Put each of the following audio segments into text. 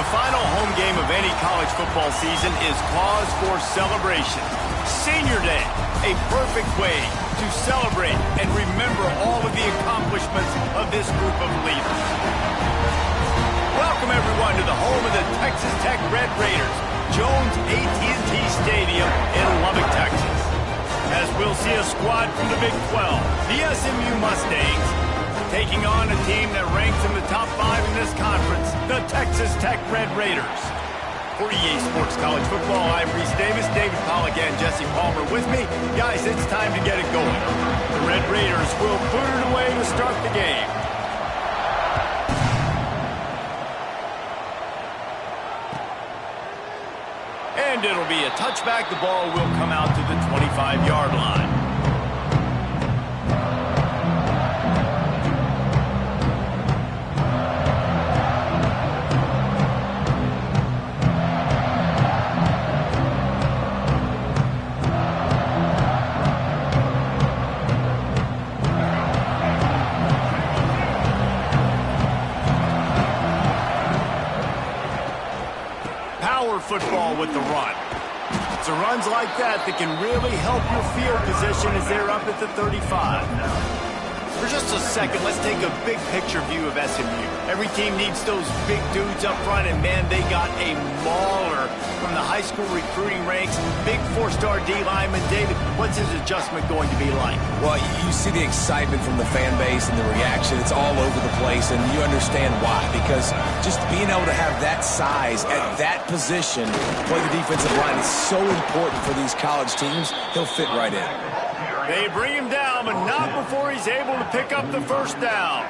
The final home game of any college football season is cause for celebration. Senior Day, a perfect way to celebrate and remember all of the accomplishments of this group of leaders. Welcome, everyone, to the home of the Texas Tech Red Raiders, Jones AT&T Stadium in Lubbock, Texas. As we'll see a squad from the Big 12, the SMU Mustangs, taking on a team that ranks in the top 5 in this conference, the Texas Tech Red Raiders. For EA Sports College Football, I'm Reese Davis, David Pollack, and Jesse Palmer with me. Guys, it's time to get it going. The Red Raiders will put it away to start the game. And it'll be a touchback. The ball will come out to the 25-yard line. Football with the run. It's the runs like that that can really help your field position as they're up at the 35. For just a second, let's take a big picture view of SMU. Every team needs those big dudes up front, and man, they got a mauler from the high school recruiting ranks. Big 4-star D lineman. David, what's his adjustment going to be like? Well, you see the excitement from the fan base and the reaction. It's all over the place, and you understand why. Because just being able to have that size at that position, play the defensive line, is so important for these college teams. He'll fit right in. They bring him down, but not before he's able to pick up the first down.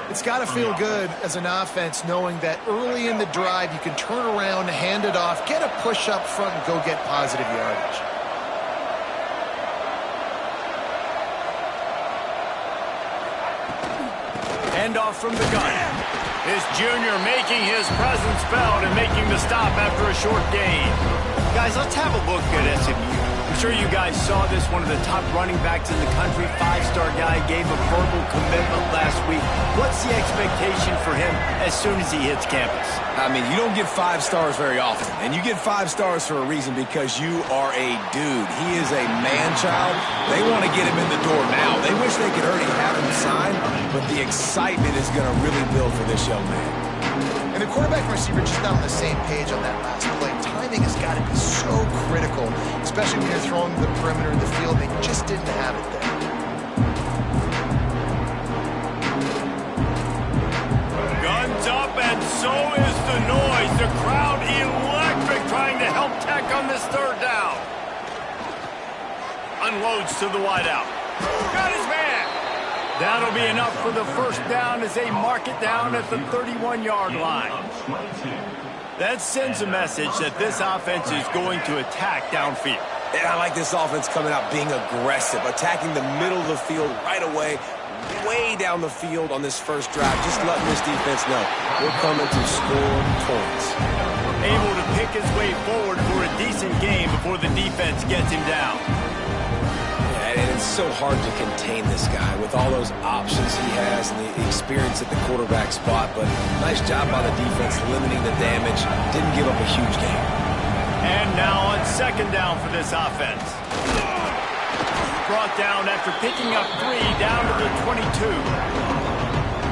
It's got to feel good as an offense knowing that early in the drive you can turn around, hand it off, get a push up front, and go get positive yardage. Handoff from the gun. This junior making his presence felt and making the stop after a short gain. Guys, let's have a look at SMU. I'm sure you guys saw this. One of the top running backs in the country, 5-star guy, gave a verbal commitment last week. What's the expectation for him as soon as he hits campus? I mean, you don't get 5 stars very often, and you get 5 stars for a reason, because you are a dude. He is a man-child. They want to get him in the door now. They wish they could already have him signed, but the excitement is going to really build for this young man. And the quarterback and receiver just not on the same page on that last play. Timing has got to be so critical, especially when you're throwing the perimeter of the field. They just didn't have it there. Guns up, and so is the noise. The crowd electric, trying to help Tech on this third down. Unloads to the wideout. Got his man. That'll be enough for the first down as they mark it down at the 31-yard line. That sends a message that this offense is going to attack downfield. And I like this offense coming out being aggressive, attacking the middle of the field right away, way down the field on this first drive, just letting this defense know we're coming to score points. Able to pick his way forward for a decent game before the defense gets him down. And it's so hard to contain this guy with all those options he has and the experience at the quarterback spot. But nice job by the defense limiting the damage. Didn't give up a huge game. And now on second down for this offense. Brought down after picking up 3 down to the 22.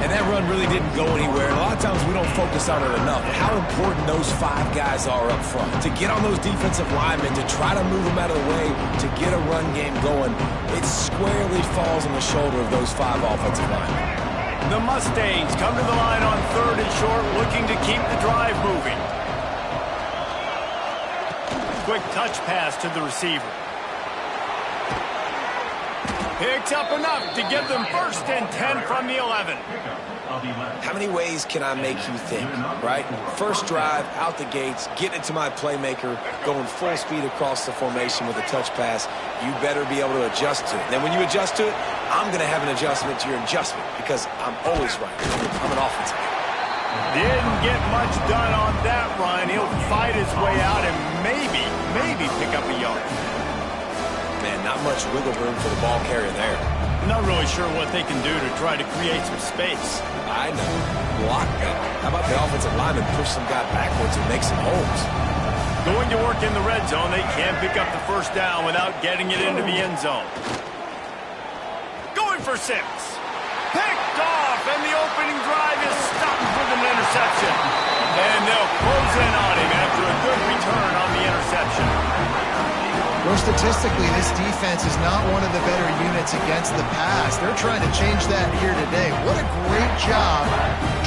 And that run really didn't go anywhere. And a lot of times we don't focus on it enough. How important those 5 guys are up front. To get on those defensive linemen, to try to move them out of the way, to get a run game going, it squarely falls on the shoulder of those 5 offensive linemen. The Mustangs come to the line on third and short, looking to keep the drive moving. Quick touch pass to the receiver. Picks up enough to give them first and 10 from the 11. How many ways can I make you think, right? First drive, out the gates, getting it to my playmaker, going full speed across the formation with a touch pass. You better be able to adjust to it. Then when you adjust to it, I'm going to have an adjustment to your adjustment, because I'm always right. I'm an offensive guy. Didn't get much done on that run. He'll fight his way out and maybe pick up a yard. Man, not much wiggle room for the ball carrier there. I'm not really sure what they can do to try to create some space. I know. Block guy. How about the offensive lineman push some guy backwards and make some holes? Going to work in the red zone, they can't pick up the first down without getting it into the end zone. Going for 6. Picked off, and the opening drive is stopped with an interception. And they'll close in on him after a good return on the interception. Well, statistically, this defense is not one of the better units against the pass. They're trying to change that here today. What a great job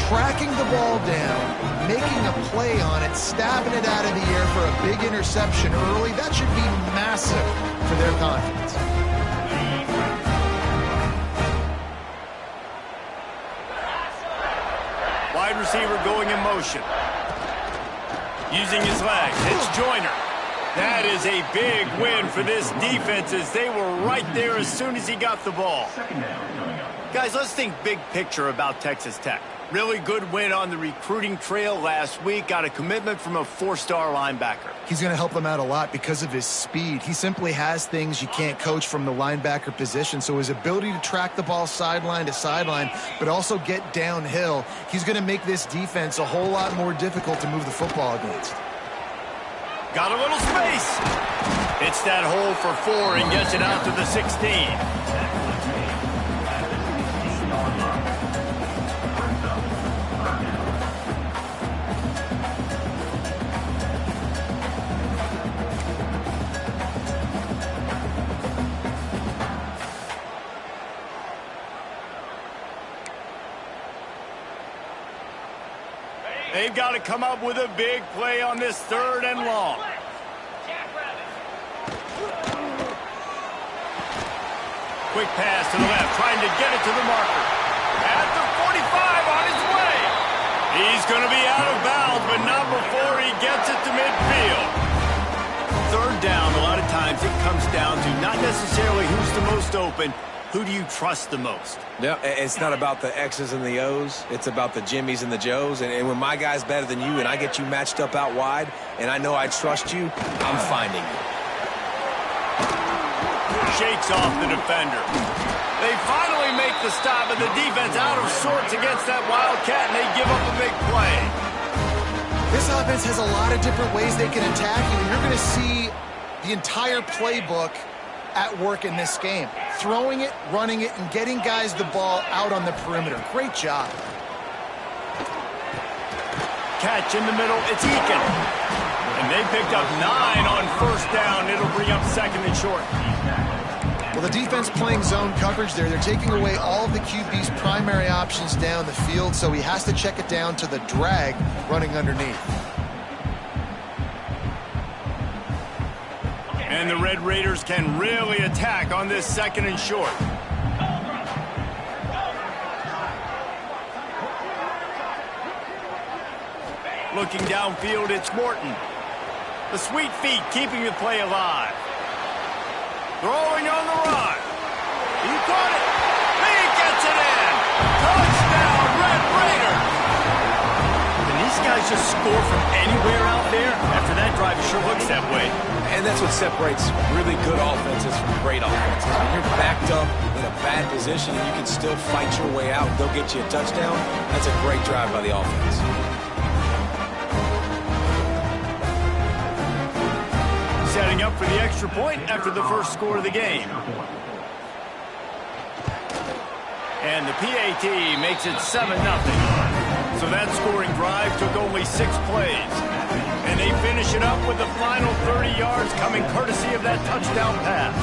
tracking the ball down, making a play on it, stabbing it out of the air for a big interception early. That should be massive for their confidence. Wide receiver going in motion. Using his legs, it's Joyner. That is a big win for this defense as they were right there as soon as he got the ball. Guys, let's think big picture about Texas Tech. Really good win on the recruiting trail last week. Got a commitment from a 4-star linebacker. He's going to help them out a lot because of his speed. He simply has things you can't coach from the linebacker position. So his ability to track the ball sideline to sideline, but also get downhill, he's going to make this defense a whole lot more difficult to move the football against. Got a little space. It's that hole for 4 and gets it out to the 16. They've got to come up with a big play on this 3rd and long. Quick pass to the left, trying to get it to the marker. At the 45 on his way. He's going to be out of bounds, but not before he gets it to midfield. 3rd down, a lot of times it comes down to not necessarily who's the most open, who do you trust the most? Yeah, it's not about the X's and the O's. It's about the Jimmys and the Joes. And when my guy's better than you and I get you matched up out wide and I know I trust you, I'm finding you. Shakes off the defender. They finally make the stop, and the defense out of sorts against that Wildcat, and they give up a big play. This offense has a lot of different ways they can attack you, and you're going to see the entire playbook at work in this game. Throwing it, running it, and getting guys the ball out on the perimeter. Great job. Catch in the middle, it's Eakin. And they picked up 9 on 1st down. It'll bring up 2nd and short. Well, the defense playing zone coverage there. They're taking away all of the QB's primary options down the field, so he has to check it down to the drag running underneath. And the Red Raiders can really attack on this 2nd and short. Looking downfield, it's Morton. The sweet feet keeping the play alive. Throwing on the run. He caught it. He gets it in. Touchdown, Red Raiders. Can these guys just score from anywhere out there? After that drive, it sure looks that way. And that's what separates really good offenses from great offenses. When you're backed up in a bad position and you can still fight your way out and go get you a touchdown, that's a great drive by the offense. Setting up for the extra point after the first score of the game. And the PAT makes it 7-0. So that scoring drive took only 6 plays. And they finish it up with the final 30 yards coming courtesy of that touchdown pass.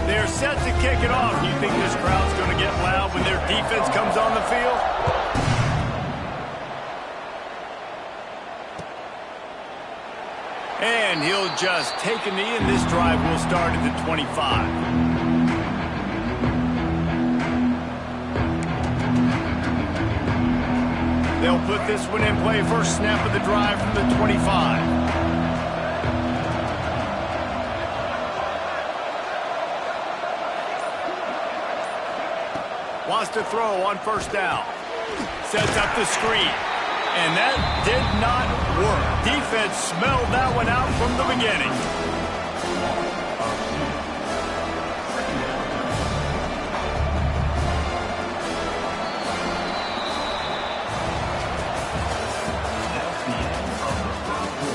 They're set to kick it off. You think this crowd's going to get loud when their defense comes on the field? And he'll just take a knee, and this drive will start at the 25. They'll put this one in play. First snap of the drive from the 25. Wants to throw on 1st down. Sets up the screen. And that did not work. Defense smelled that one out from the beginning.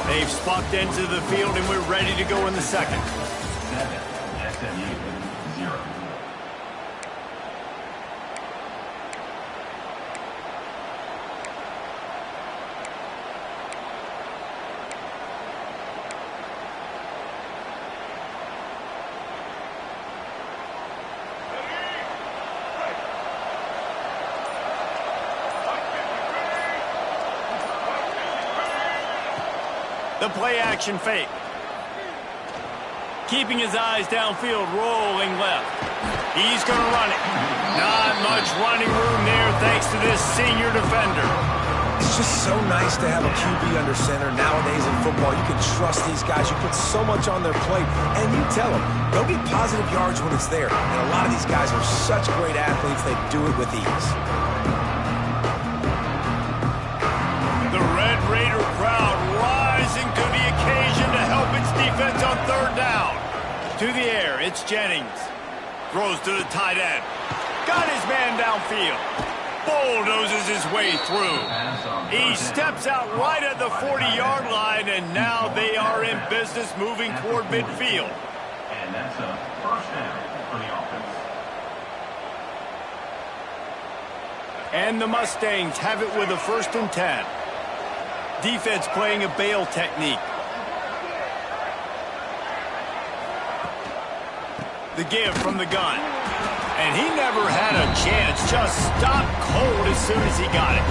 They've swapped ends of the field, and we're ready to go in the second. The play action fake. Keeping his eyes downfield, rolling left. He's going to run it. Not much running room there thanks to this senior defender. It's just so nice to have a QB under center. Nowadays in football, you can trust these guys. You put so much on their plate, and you tell them, go get positive yards when it's there. And a lot of these guys are such great athletes, they do it with ease. The Red Raider crowd rising to the occasion to help its defense on third down. To the air, it's Jennings. Throws to the tight end. Got his man downfield. Bulldozes his way through. He steps out right at the 40-yard line, and now they are in business moving toward midfield. And that's a first down for the offense. And the Mustangs have it with a 1st and 10. Defense playing a bail technique. The give from the gun. And he never had a chance. Just stopped cold as soon as he got it.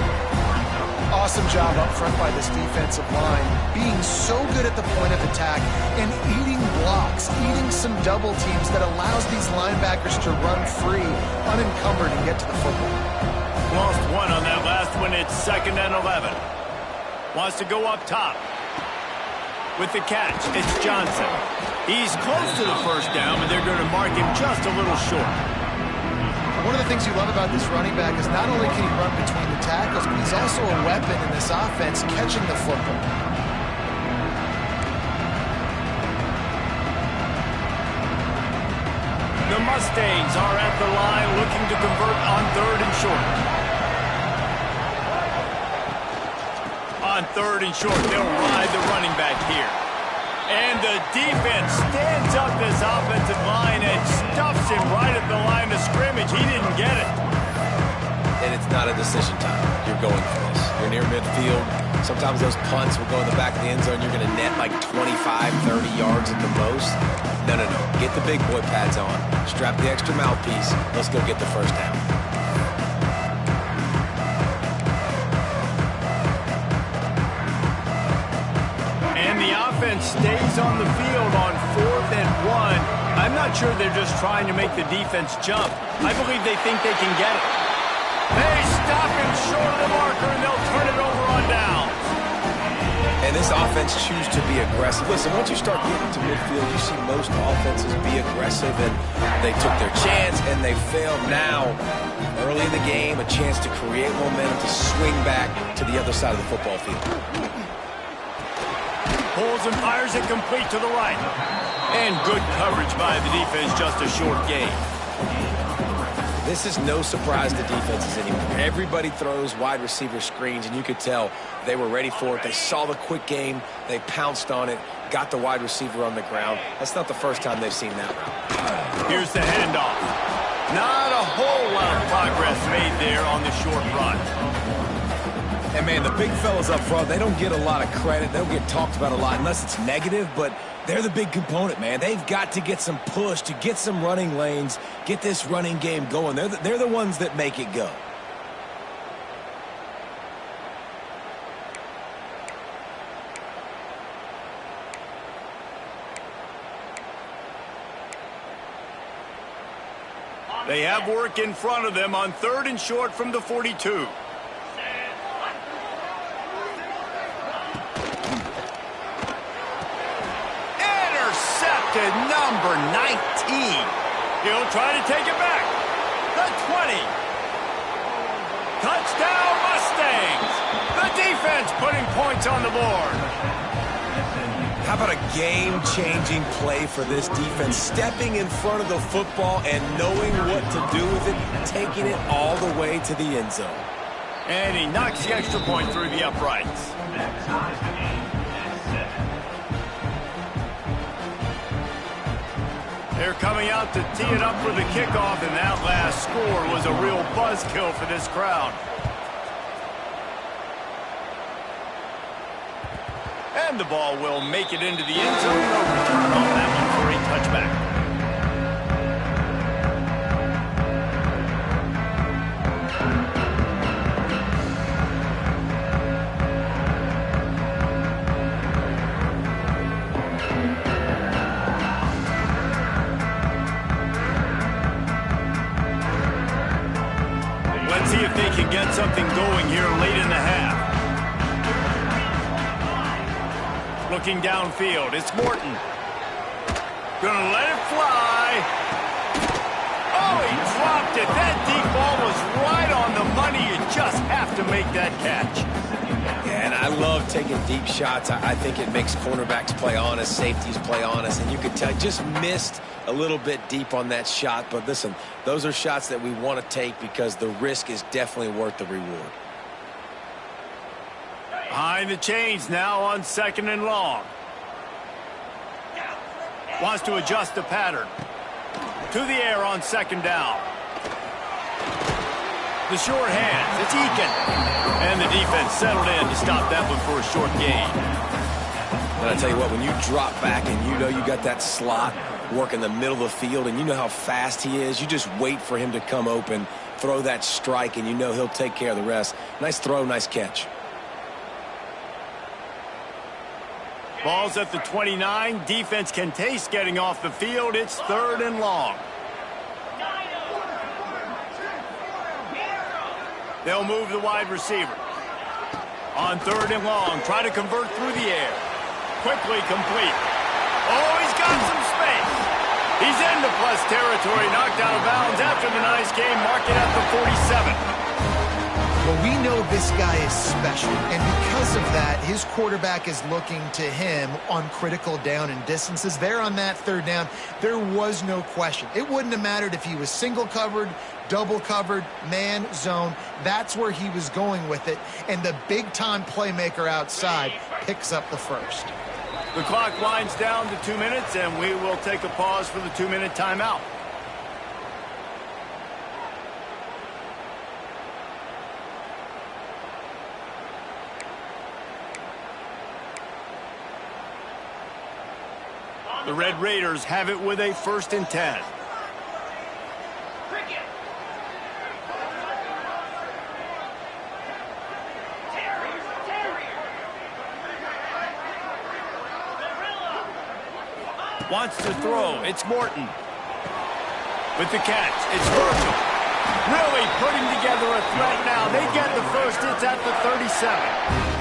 Awesome job up front by this defensive line. Being so good at the point of attack and eating blocks, eating some double teams that allows these linebackers to run free, unencumbered, and get to the football. Lost one on that last one. It's 2nd and 11. Wants to go up top. With the catch, it's Johnson. He's close to the 1st down, but they're going to mark him just a little short. One of the things you love about this running back is not only can he run between the tackles, but he's also a weapon in this offense catching the football. The Mustangs are at the line looking to convert on 3rd and short. On 3rd and short, they'll ride the running back here. And the defense stands up this offensive line and stuffs him right at the line of scrimmage. He didn't get it. And it's not a decision time. You're going for this. You're near midfield. Sometimes those punts will go in the back of the end zone. You're going to net like 25, 30 yards at the most. No. Get the big boy pads on. Strap the extra mouthpiece. Let's go get the 1st down. Offense stays on the field on 4th and 1. I'm not sure they're just trying to make the defense jump. I believe they think they can get it. They stop him short of the marker, and they'll turn it over on down. And this offense chooses to be aggressive. Listen, once you start getting to midfield, you see most offenses be aggressive, and they took their chance, and they failed now. Early in the game, a chance to create momentum, to swing back to the other side of the football field. Pulls and fires it complete to the right. And good coverage by the defense, just a short gain. This is no surprise to defenses anymore. Everybody throws wide receiver screens, and you could tell they were ready for it. They saw the quick game. They pounced on it, got the wide receiver on the ground. That's not the first time they've seen that route. Here's the handoff. Not a whole lot of progress made there on the short run. And, man, the big fellas up front, they don't get a lot of credit. They don't get talked about a lot unless it's negative, but they're the big component, man. They've got to get some push, to get some running lanes, get this running game going. They're the ones that make it go. They have work in front of them on 3rd and short from the 42. Number 19. He'll try to take it back. The 20. Touchdown, Mustangs! The defense putting points on the board. How about a game-changing play for this defense? Stepping in front of the football and knowing what to do with it, taking it all the way to the end zone. And he knocks the extra point through the uprights. They're coming out to tee it up for the kickoff, and that last score was a real buzzkill for this crowd. And the ball will make it into the end zone. No return on that one for a touchback. Let's see if they can get something going here late in the half. Looking downfield, it's Morton. Gonna let it fly. Oh, he dropped it. That deep ball was right on the money. You just have to make that catch. Yeah, and I love taking deep shots. I think it makes cornerbacks play honest, safeties play honest, and you could tell just missed a little bit deep on that shot. But listen, those are shots that we want to take because the risk is definitely worth the reward. Behind the chains now on 2nd and long. Wants to adjust the pattern. To the air on 2nd down. The short hands, it's Eakin. And the defense settled in to stop that one for a short gain. And I tell you what, when you drop back and you know you got that slot work in the middle of the field and you know how fast he is, you just wait for him to come open, throw that strike, and you know he'll take care of the rest. Nice throw, nice catch. Ball's at the 29. Defense can taste getting off the field. It's 3rd and long. They'll move the wide receiver. On 3rd and long, try to convert through the air. Quickly complete. Oh, he's got some space. He's into plus territory, knocked out of bounds after the nice game. Mark it at the 47. Well, we know this guy is special, and because of that, his quarterback is looking to him on critical down and distances. There on that 3rd down, there was no question. It wouldn't have mattered if he was single covered, double covered, man, zone. That's where he was going with it, and the big-time playmaker outside picks up the first. The clock winds down to 2 minutes, and we will take a pause for the 2-minute timeout. The Red Raiders have it with a 1st and 10. Wants to throw. It's Morton. With the catch, it's Virgil. Really putting together a threat now. They get the first. It's at the 37.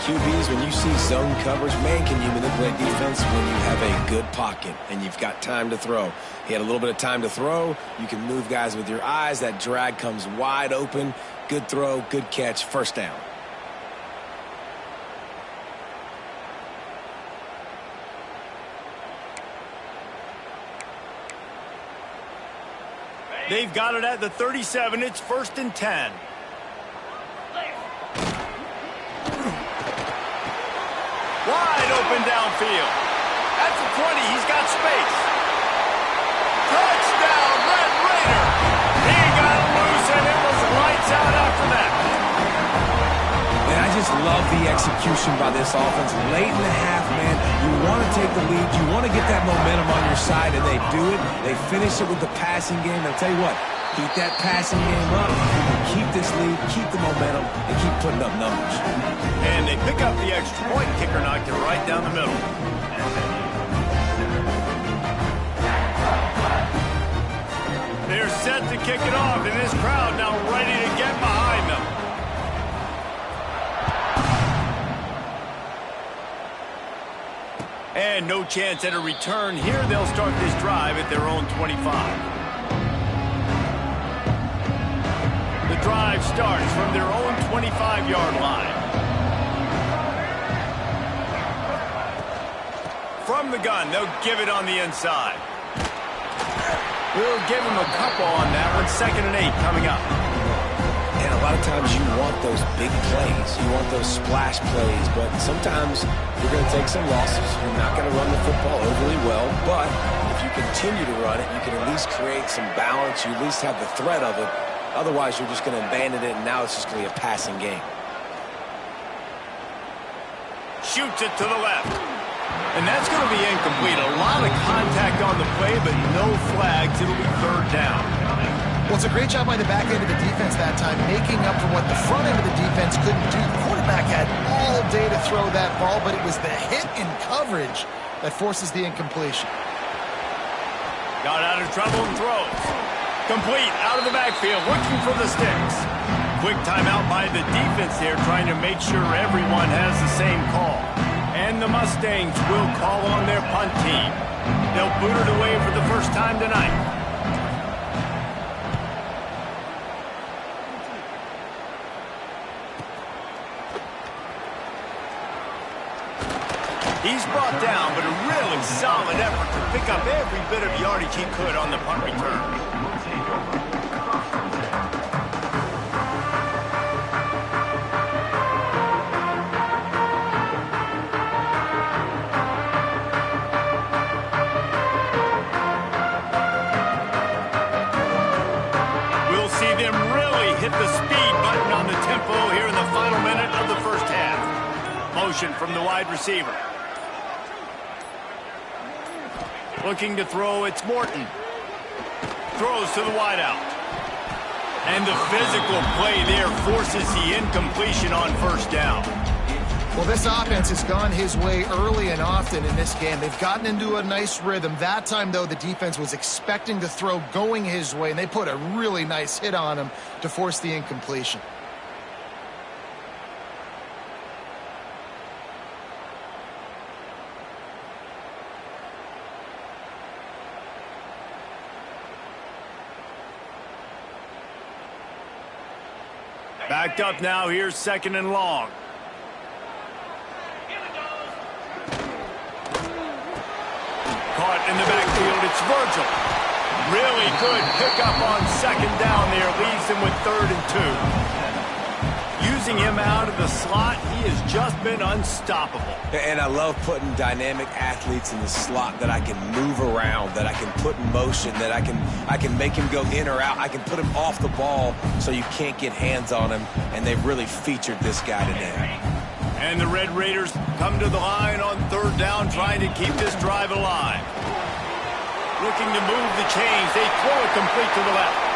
QBs, when you see zone coverage, man, can you manipulate defense when you have a good pocket and you've got time to throw. He had a little bit of time to throw. You can move guys with your eyes. That drag comes wide open. Good throw, good catch, 1st down. They've got it at the 37. It's 1st and 10. Wide open downfield. At the 20, he's got space. Touchdown, Red Raider. He got loose, and it was lights out after that. Man, I just love the execution by this offense. Late in the half, man, you want to take the lead. You want to get that momentum on your side, and they do it. They finish it with the passing game. I'll tell you what, keep that passing game up. Keep this lead, keep the momentum, and keep putting up numbers. And they pick up the extra point. Kicker knocked it right down the middle. They're set to kick it off, and this crowd now ready to get behind them. And no chance at a return here. They'll start this drive at their own 25. The drive drive starts from their own 25-yard line. From the gun, they'll give it on the inside. We'll give him a couple on that one. 2nd and 8 coming up. And a lot of times you want those big plays. You want those splash plays. But sometimes you're going to take some losses. You're not going to run the football overly well. But if you continue to run it, you can at least create some balance. You at least have the threat of it. Otherwise, you're just going to abandon it, and now it's just going to be a passing game. Shoots it to the left. And that's going to be incomplete. A lot of contact on the play, but no flags. It'll be 3rd down. Well, it's a great job by the back end of the defense that time, making up for what the front end of the defense couldn't do. The quarterback had all day to throw that ball, but it was the hit in coverage that forces the incompletion. Got out of trouble and throws. Complete, out of the backfield, looking for the sticks. Quick timeout by the defense there, trying to make sure everyone has the same call. And the Mustangs will call on their punt team. They'll boot it away for the first time tonight. He's brought down, but a really solid effort to pick up every bit of yardage he could on the punt return. Hit the speed button on the tempo here in the final minute of the first half. Motion from the wide receiver. Looking to throw, it's Morton. Throws to the wideout. And the physical play there forces the incompletion on 1st down. Well, this offense has gone his way early and often in this game. They've gotten into a nice rhythm. That time, though, the defense was expecting the throw going his way, and they put a really nice hit on him to force the incompletion. Backed up now, here's 2nd and long. Caught in the backfield, it's Virgil. Really good pickup on 2nd down there, leaves him with 3rd and 2. Using him out of the slot, he has just been unstoppable. And I love putting dynamic athletes in the slot that I can move around, that I can put in motion, that I can make him go in or out. I can put him off the ball so you can't get hands on him, and they've really featured this guy today. And the Red Raiders come to the line on 3rd down, trying to keep this drive alive. Looking to move the chains. They throw it complete to the left.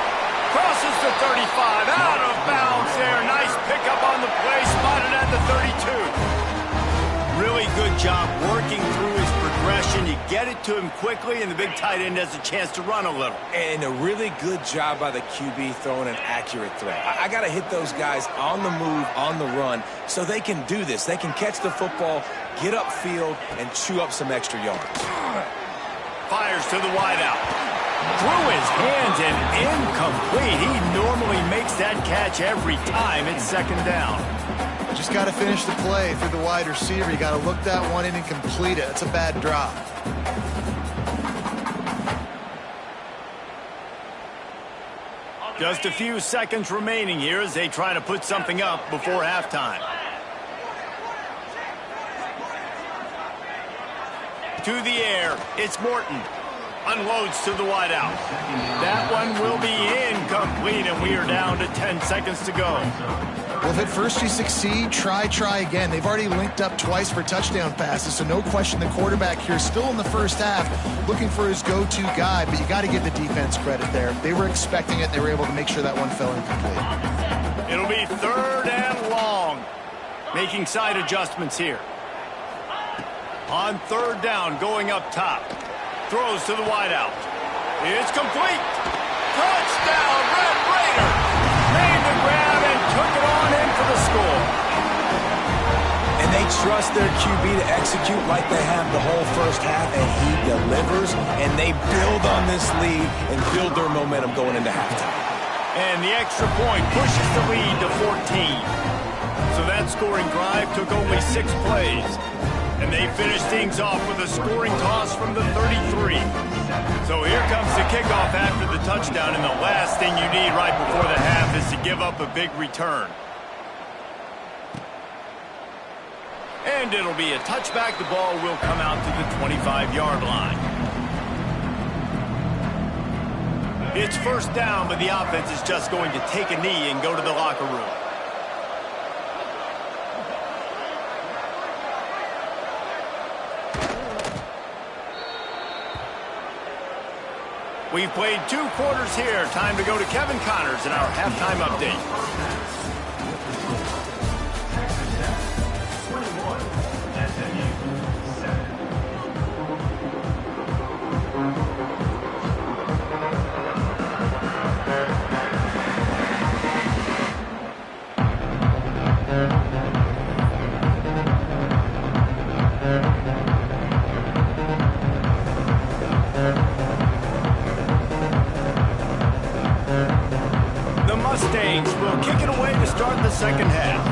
Crosses the 35, out of bounds there. Nice pickup on the play, spotted at the 32. Really good job working through his progression. You get it to him quickly, and the big tight end has a chance to run a little. And a really good job by the QB throwing an accurate throw. I got to hit those guys on the move, on the run, so they can do this. They can catch the football, get upfield, and chew up some extra yards. Fires to the wideout. Through his hands and incomplete. He normally makes that catch every time. It's 2nd down. Just got to finish the play through the wide receiver. You got to look that one in and complete it. It's a bad drop. Just a few seconds remaining here as they try to put something up before halftime. To the air, it's Morton. Unloads to the wideout. That one will be incomplete, and we are down to 10 seconds to go. Well, if at first you succeed, try again. They've already linked up twice for touchdown passes, so no question the quarterback here still in the first half looking for his go-to guy, but you got to give the defense credit there. They were expecting it. They were able to make sure that one fell incomplete. It'll be 3rd and long. Making side adjustments here. On 3rd down, going up top. Throws to the wideout. It's complete. Touchdown, Red Raiders. Made the grab and took it on in for the score. And they trust their QB to execute like they have the whole first half, and he delivers, and they build on this lead and build their momentum going into halftime. And the extra point pushes the lead to 14. So that scoring drive took only 6 plays. And they finished things off with a scoring toss from the 33. So here comes the kickoff after the touchdown, and the last thing you need right before the half is to give up a big return. And it'll be a touchback. The ball will come out to the 25-yard line. It's first down, but the offense is just going to take a knee and go to the locker room. We've played 2 quarters here. Time to go to Kevin Connors in our halftime update. Mustangs will kick it away to start the second half.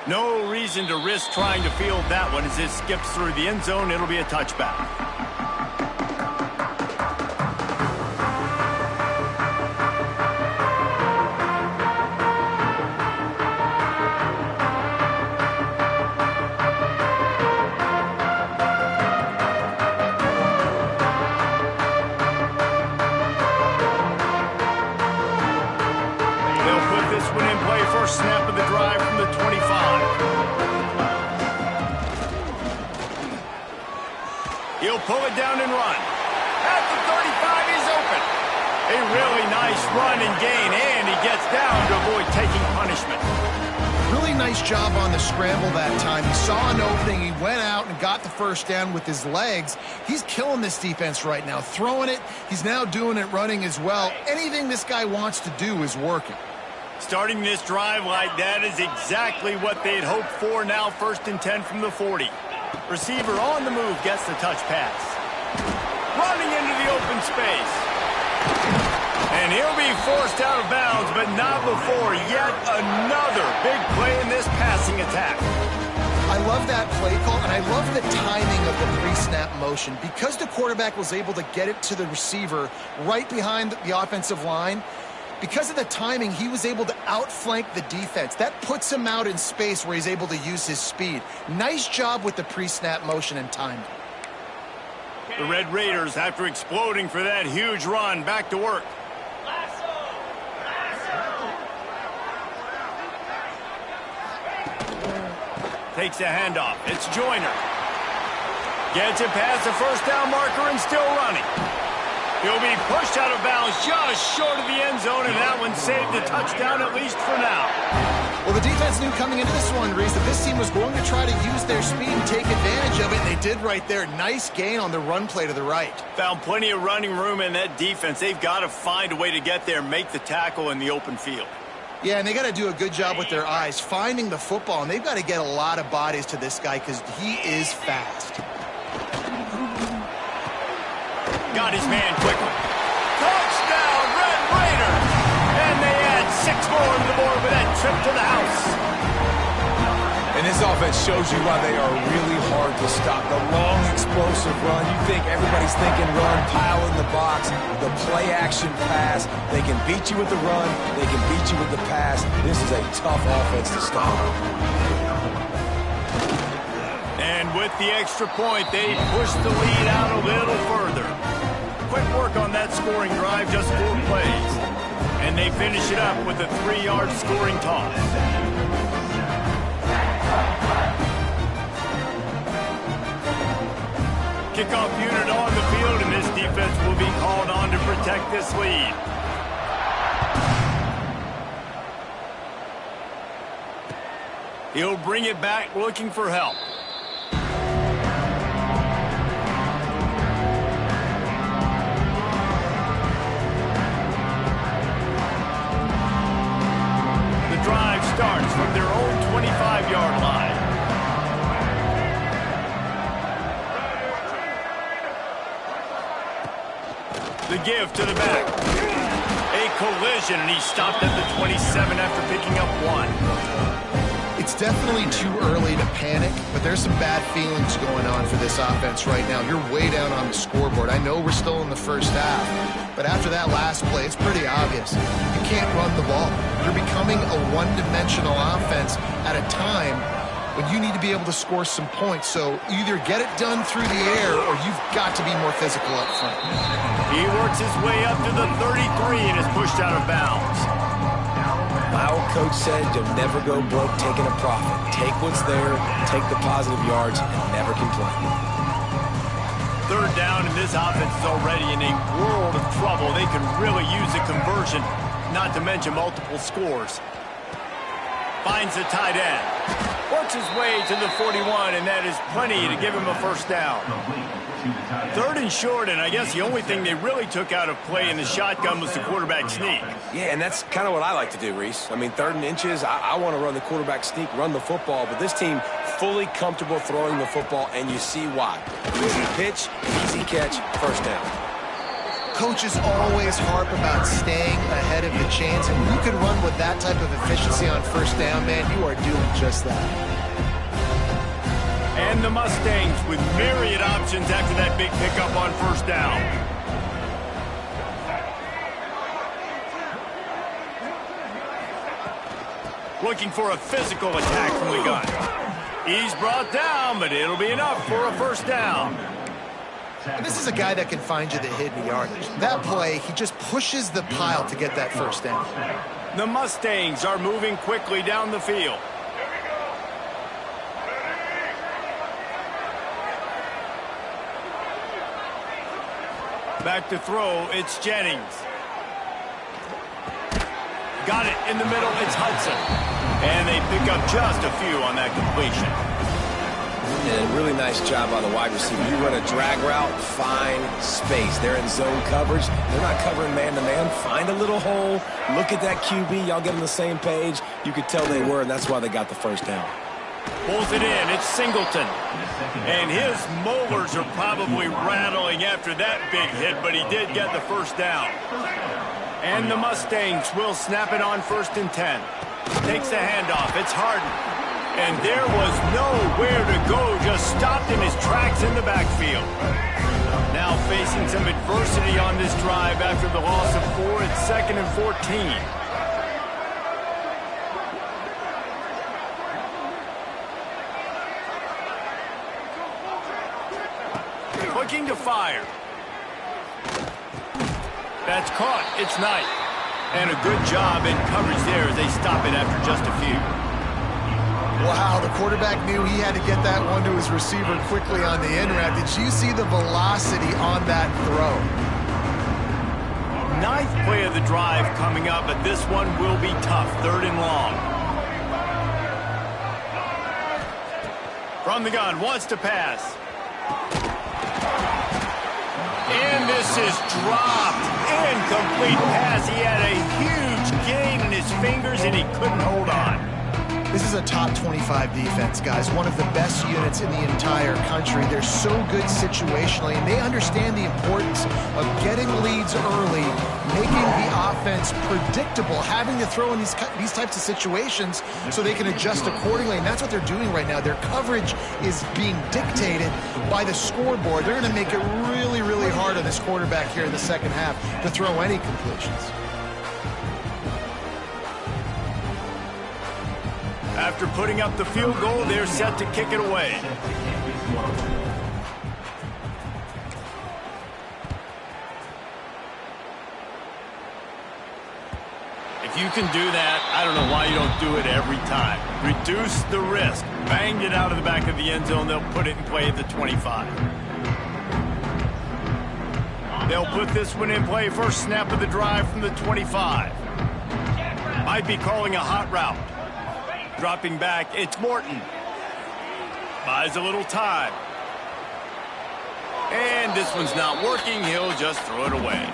No reason to risk trying to field that one as it skips through the end zone. It'll be a touchback. First snap of the drive from the 25. He'll pull it down and run. At the 35, he's open. A really nice run and gain, and he gets down to avoid taking punishment. Really nice job on the scramble that time. He saw an opening, he went out and got the first down with his legs. He's killing this defense right now. Throwing it, he's now doing it running as well. Anything this guy wants to do is working. Starting this drive like that is exactly what they'd hoped for. Now 1st and 10 from the 40. Receiver on the move gets the touch pass. Running into the open space. And he'll be forced out of bounds, but not before yet another big play in this passing attack. I love that play call, and I love the timing of the pre-snap motion. Because the quarterback was able to get it to the receiver right behind the offensive line, because of the timing, he was able to outflank the defense. That puts him out in space where he's able to use his speed. Nice job with the pre-snap motion and timing. The Red Raiders, after exploding for that huge run, back to work. Takes a handoff. It's Joyner. Gets it past the first down marker and still running. He'll be pushed out of bounds just short of the end zone, and that one saved a touchdown at least for now. Well, the defense knew coming into this one, Reese, that this team was going to try to use their speed and take advantage of it, and they did right there. Nice gain on the run play to the right. Found plenty of running room in that defense. They've got to find a way to get there, make the tackle in the open field. Yeah, and they got to do a good job with their eyes, finding the football, and they've got to get a lot of bodies to this guy because he is fast. Got his man quickly. Touchdown, Red Raiders! And they add 6 more to the board with that trip to the house. And this offense shows you why they are really hard to stop. The long, explosive run. You think everybody's thinking run, pile in the box. The play-action pass. They can beat you with the run. They can beat you with the pass. This is a tough offense to stop. And with the extra point, they push the lead out a little further. Quick work on that scoring drive, just 4 plays. And they finish it up with a 3-yard scoring toss. Kickoff unit on the field, and this defense will be called on to protect this lead. He'll bring it back looking for help. The give to the back. A collision, and he stopped at the 27 after picking up 1. It's definitely too early to panic, but there's some bad feelings going on for this offense right now. You're way down on the scoreboard. I know we're still in the first half, but after that last play, it's pretty obvious. You can't run the ball. You're becoming a one-dimensional offense at a time when you need to be able to score some points. So either get it done through the air or you've got to be more physical up front. He works his way up to the 33 and is pushed out of bounds. My old coach said you'll never go broke taking a profit. Take what's there, take the positive yards, and never complain. Third down, and this offense is already in a world of trouble. They can really use a conversion, not to mention multiple scores. Finds the tight end. Works his way to the 41, and that is plenty to give him a first down. Third and short, and I guess the only thing they really took out of play in the shotgun was the quarterback sneak. Yeah, and that's kind of what I like to do, Reese. I mean, 3rd and inches, I want to run the quarterback sneak, run the football, but this team fully comfortable throwing the football, and you see why. Easy pitch, easy catch, first down. Coaches always harp about staying ahead of the chains, and you can run with that type of efficiency on first down, man, you are doing just that. And the Mustangs with myriad options after that big pickup on first down. Looking for a physical attack from the gun. He's brought down, but it'll be enough for a first down. And this is a guy that can find you the hidden yardage. That play, he just pushes the pile to get that first down. The Mustangs are moving quickly down the field. Back to throw, it's Jennings. Got it in the middle, it's Hudson. And they pick up just a few on that completion. And a really nice job by the wide receiver. You run a drag route, find space. They're in zone coverage. They're not covering man-to-man. Find a little hole. Look at that QB. Y'all get on the same page. You could tell they were, and that's why they got the first down. Pulls it in. It's Singleton. And his molars are probably rattling after that big hit, but he did get the first down. And the Mustangs will snap it on 1st and 10. Takes the handoff. It's Harden. And there was nowhere to go. Just stopped in his tracks in the backfield. Now facing some adversity on this drive after the loss of 4. It's 2nd and 14. Looking to fire. That's caught. It's Knight. And a good job in coverage there as they stop it after just a few. Wow, the quarterback knew he had to get that one to his receiver quickly on the in route. Did you see the velocity on that throw? 9th play of the drive coming up, but this one will be tough. 3rd and long. From the gun, wants to pass. And this is dropped. Incomplete pass. He had a huge gain in his fingers, and he couldn't hold on. This is a top 25 defense, guys. One of the best units in the entire country. They're so good situationally, and they understand the importance of getting leads early, making the offense predictable, having to throw in these types of situations so they can adjust accordingly, and that's what they're doing right now. Their coverage is being dictated by the scoreboard. They're going to make it really, really hard on this quarterback here in the second half to throw any completions. After putting up the field goal, they're set to kick it away. If you can do that, I don't know why you don't do it every time. Reduce the risk. Banged it out of the back of the end zone. They'll put it in play at the 25. They'll put this one in play. First snap of the drive from the 25. Might be calling a hot route. Dropping back, it's Morton. Buys a little time. And this one's not working. He'll just throw it away.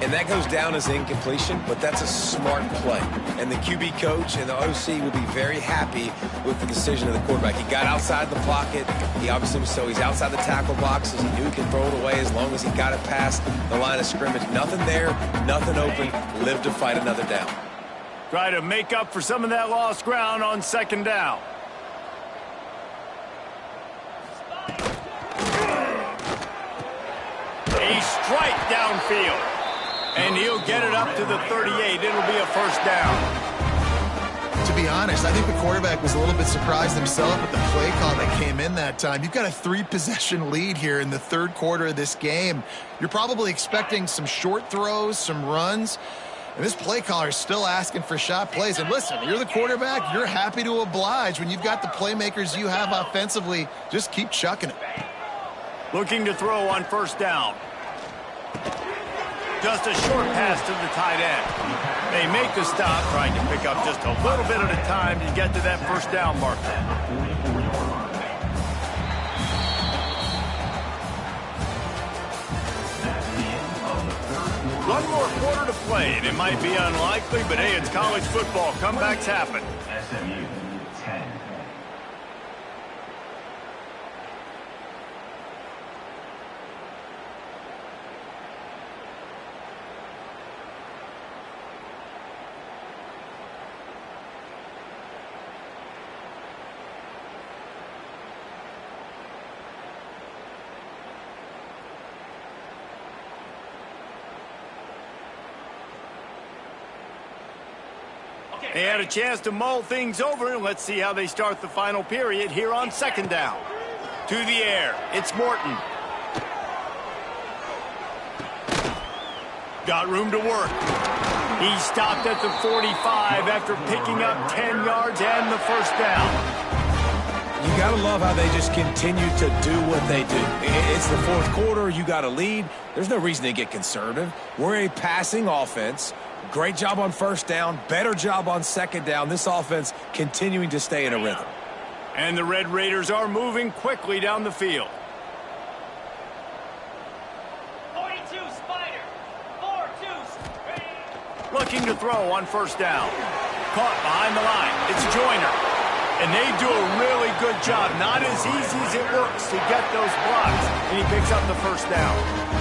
And that goes down as incompletion, but that's a smart play. And the QB coach and the OC will be very happy with the decision of the quarterback. He got outside the pocket. He obviously was so he's outside the tackle boxes. He knew he could throw it away as long as he got it past the line of scrimmage. Nothing there, nothing open. Live to fight another down. Try to make up for some of that lost ground on second down. A strike downfield. And he'll get it up to the 38. It'll be a first down. To be honest, I think the quarterback was a little bit surprised himself with the play call that came in that time. You've got a 3-possession lead here in the third quarter of this game. You're probably expecting some short throws, some runs. And this play caller is still asking for shot plays. And listen, you're the quarterback. You're happy to oblige. When you've got the playmakers you have offensively, just keep chucking it. Looking to throw on first down. Just a short pass to the tight end. They make the stop, trying to pick up just a little bit at a time to get to that first down marker. One more quarter to play, and it might be unlikely, but hey, it's college football. Comebacks happen. SMU 10. They had a chance to mull things over, and let's see how they start the final period here on second down. To the air, it's Morton. Got room to work. He stopped at the 45 after picking up 10 yards and the first down. You got to love how they just continue to do what they do. It's the fourth quarter. You got a lead. There's no reason to get conservative. We're a passing offense. Great job on first down. Better job on second down. This offense continuing to stay in a rhythm. And the Red Raiders are moving quickly down the field. 42 Spider. 4-2. Looking to throw on first down. Caught behind the line. It's Joyner. And they do a really good job. Not as easy as it looks to get those blocks. And he picks up the first down.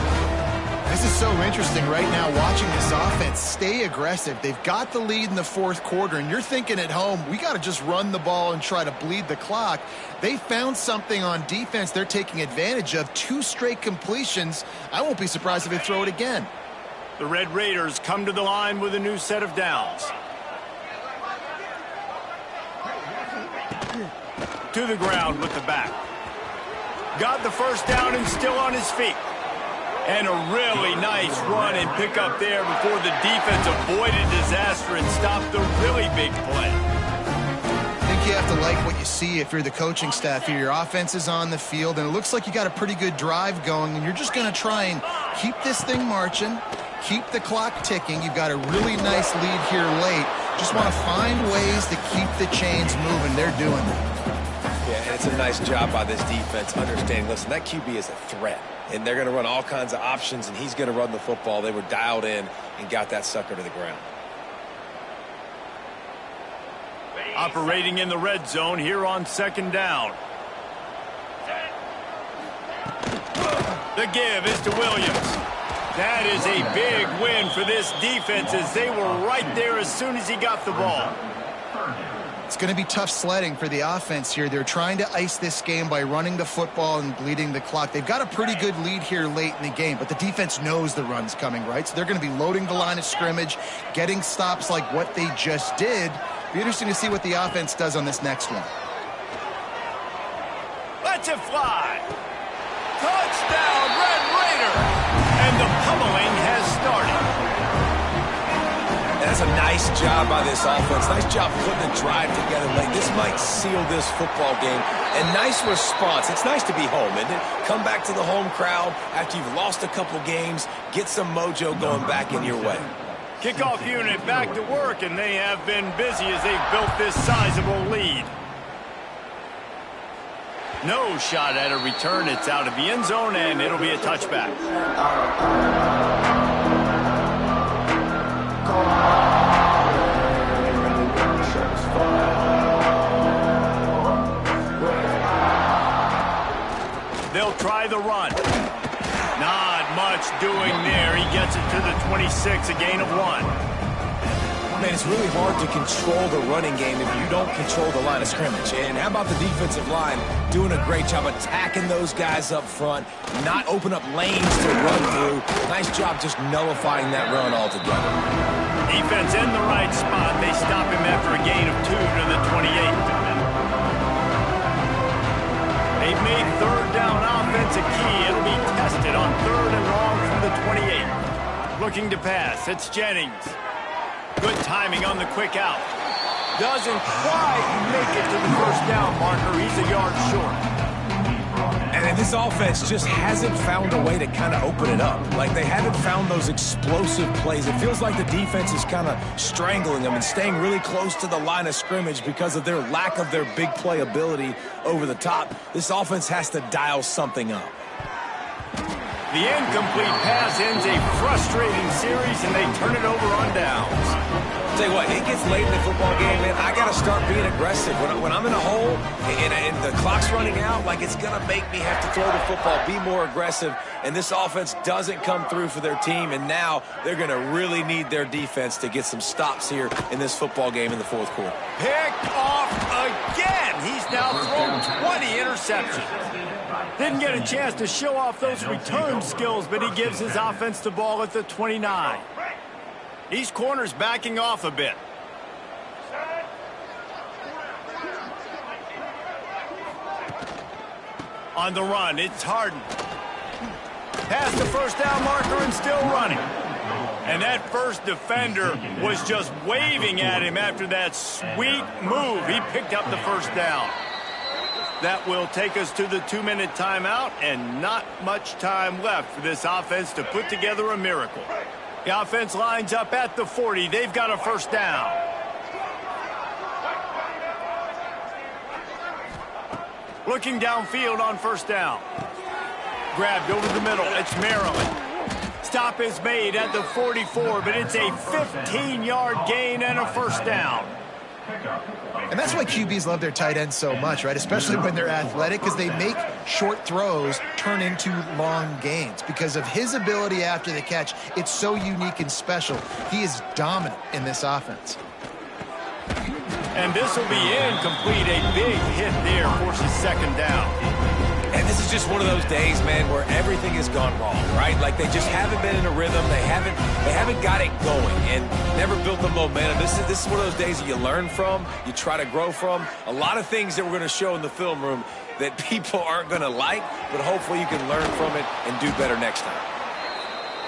This is so interesting right now watching this offense stay aggressive. They've got the lead in the fourth quarter, and you're thinking at home, we got to just run the ball and try to bleed the clock. They found something on defense they're taking advantage of. 2 straight completions. I won't be surprised if they throw it again. The Red Raiders come to the line with a new set of downs. To the ground with the back. Got the first down and still on his feet. And a really nice run and pick up there before the defense avoided disaster and stopped the really big play. I think you have to like what you see if you're the coaching staff here. Your offense is on the field, and it looks like you got a pretty good drive going, and you're just going to try and keep this thing marching, keep the clock ticking. You've got a really nice lead here late. Just want to find ways to keep the chains moving. They're doing it. Yeah, and it's a nice job by this defense understanding, listen, that QB is a threat. And they're going to run all kinds of options, and he's going to run the football. They were dialed in and got that sucker to the ground. Operating in the red zone here on second down. The give is to Williams. That is a big win for this defense as they were right there as soon as he got the ball. It's going to be tough sledding for the offense here. They're trying to ice this game by running the football and bleeding the clock. They've got a pretty good lead here late in the game, but the defense knows the run's coming, right? So they're going to be loading the line of scrimmage, getting stops like what they just did. Be interesting to see what the offense does on this next one. Let's it fly. Touchdown, Red Raider. And the pummeling has started. That's a nice job by this offense. Nice job putting the drive together late. This might seal this football game. And nice response. It's nice to be home, isn't it? Come back to the home crowd after you've lost a couple games. Get some mojo going back in your way. Kickoff unit back to work, and they have been busy as they've built this sizable lead. No shot at a return. It's out of the end zone, and it'll be a touchback. doing there. He gets it to the 26, a gain of 1. Man, it's really hard to control the running game if you don't control the line of scrimmage. And how about the defensive line doing a great job attacking those guys up front, not open up lanes to run through. Nice job just nullifying that run altogether. Defense in the right spot. They stop him after a gain of 2 to the 28. They've made third down offense a key. It'll be tested on 3rd and long from the 28. Looking to pass. It's Jennings. Good timing on the quick out. Doesn't quite make it to the first down marker. He's a yard short. And this offense just hasn't found a way to kind of open it up. Like, they haven't found those explosive plays. It feels like the defense is kind of strangling them and staying really close to the line of scrimmage because of their lack of their big play ability over the top. This offense has to dial something up. The incomplete pass ends a frustrating series, and they turn it over on downs. Tell you what, it gets late in the football game, man. I got to start being aggressive. When I'm in a hole and the clock's running out, like, it's going to make me have to throw the football, be more aggressive. And this offense doesn't come through for their team, and now they're going to really need their defense to get some stops here in this football game in the 4th quarter. Picked off again. He's now thrown 20 interceptions. Didn't get a chance to show off those return skills, but he gives his offense the ball at the 29. These corners backing off a bit. On the run, it's Harden. Past the first down marker and still running. And that first defender was just waving at him after that sweet move. He picked up the first down. That will take us to the 2-minute timeout, and not much time left for this offense to put together a miracle. The offense lines up at the 40. They've got a first down. Looking downfield on first down. Grabbed over the middle. It's Maryland. Stop is made at the 44, but it's a 15-yard gain and a first down. And that's why QBs love their tight ends so much, right? Especially when they're athletic, because they make short throws turn into long gains. Because of his ability after the catch, it's so unique and special. He is dominant in this offense. And this will be incomplete. A big hit there forces second down. And this is just one of those days, man, where everything has gone wrong, right? Like, they just haven't been in a rhythm. They haven't got it going and never built the momentum. This is one of those days that you learn from, you try to grow from. A lot of things that we're going to show in the film room that people aren't going to like, but hopefully you can learn from it and do better next time.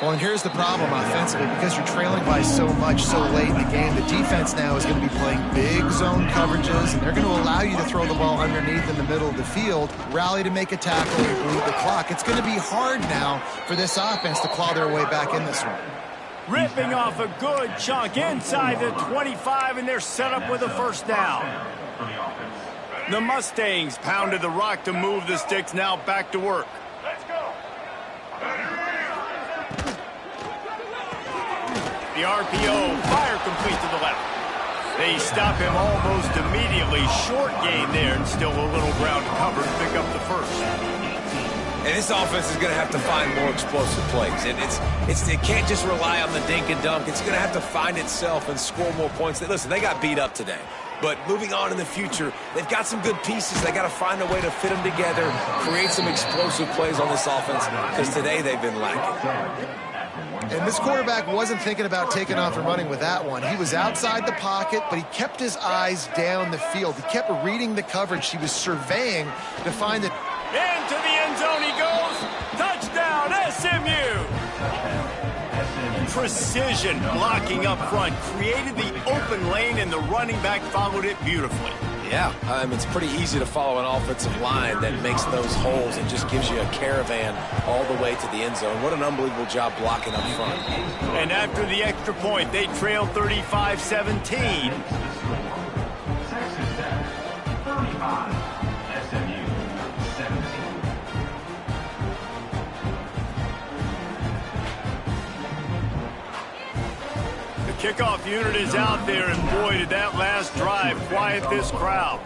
Well, and here's the problem offensively. Because you're trailing by so much so late in the game, the defense now is going to be playing big zone coverages, and they're going to allow you to throw the ball underneath in the middle of the field, rally to make a tackle, and bleed the clock. It's going to be hard now for this offense to claw their way back in this one. Ripping off a good chunk inside the 25, and they're set up with a first down. The Mustangs pounded the rock to move the sticks, now back to work. The RPO, fire complete to the left. They stop him almost immediately. Short gain there, and still a little ground covered to pick up the first. And this offense is going to have to find more explosive plays. And it can't just rely on the dink and dunk. It's going to have to find itself and score more points. Listen, they got beat up today. But moving on in the future, they've got some good pieces. They got to find a way to fit them together, create some explosive plays on this offense, because today they've been lacking. And this quarterback wasn't thinking about taking off and running with that one. He was outside the pocket, but he kept his eyes down the field. He kept reading the coverage. He was surveying to find that. Into the end zone he goes. Touchdown, SMU. Precision blocking up front. Created the open lane, and the running back followed it beautifully. Yeah, it's pretty easy to follow an offensive line that makes those holes and just gives you a caravan all the way to the end zone. What an unbelievable job blocking up front. And after the extra point, they trail 35-17. Kickoff unit is out there, and boy, did that last drive quiet this crowd.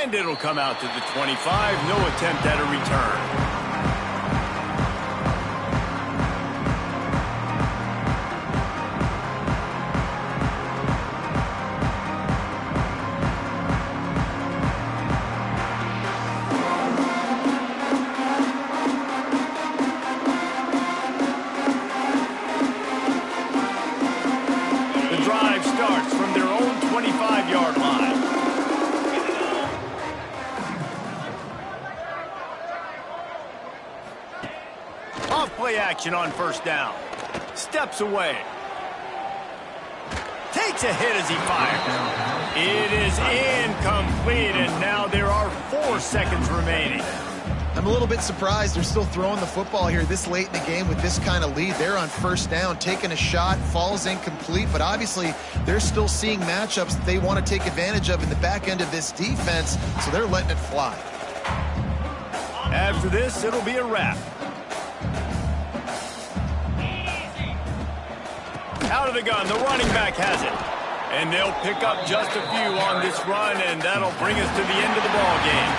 And it'll come out to the 25. No attempt at a return. Starts from their own 25-yard line. Off-play action on first down. Steps away. Takes a hit as he fires. It is incomplete, and now there are 4 seconds remaining. I'm a little bit surprised they're still throwing the football here this late in the game with this kind of lead. They're on first down, taking a shot, falls incomplete, but obviously they're still seeing matchups that they want to take advantage of in the back end of this defense, so they're letting it fly. After this, it'll be a wrap. Out of the gun, the running back has it. And they'll pick up just a few on this run, and that'll bring us to the end of the ball game.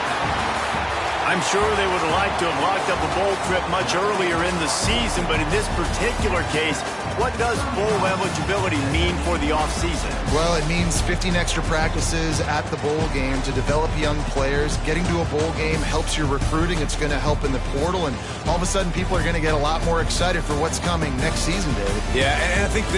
I'm sure they would have liked to have locked up a bowl trip much earlier in the season, but in this particular case, what does bowl eligibility mean for the offseason? Well, it means 15 extra practices at the bowl game to develop young players. Getting to a bowl game helps your recruiting. It's going to help in the portal, and all of a sudden people are going to get a lot more excited for what's coming next season, David. Yeah, and I think this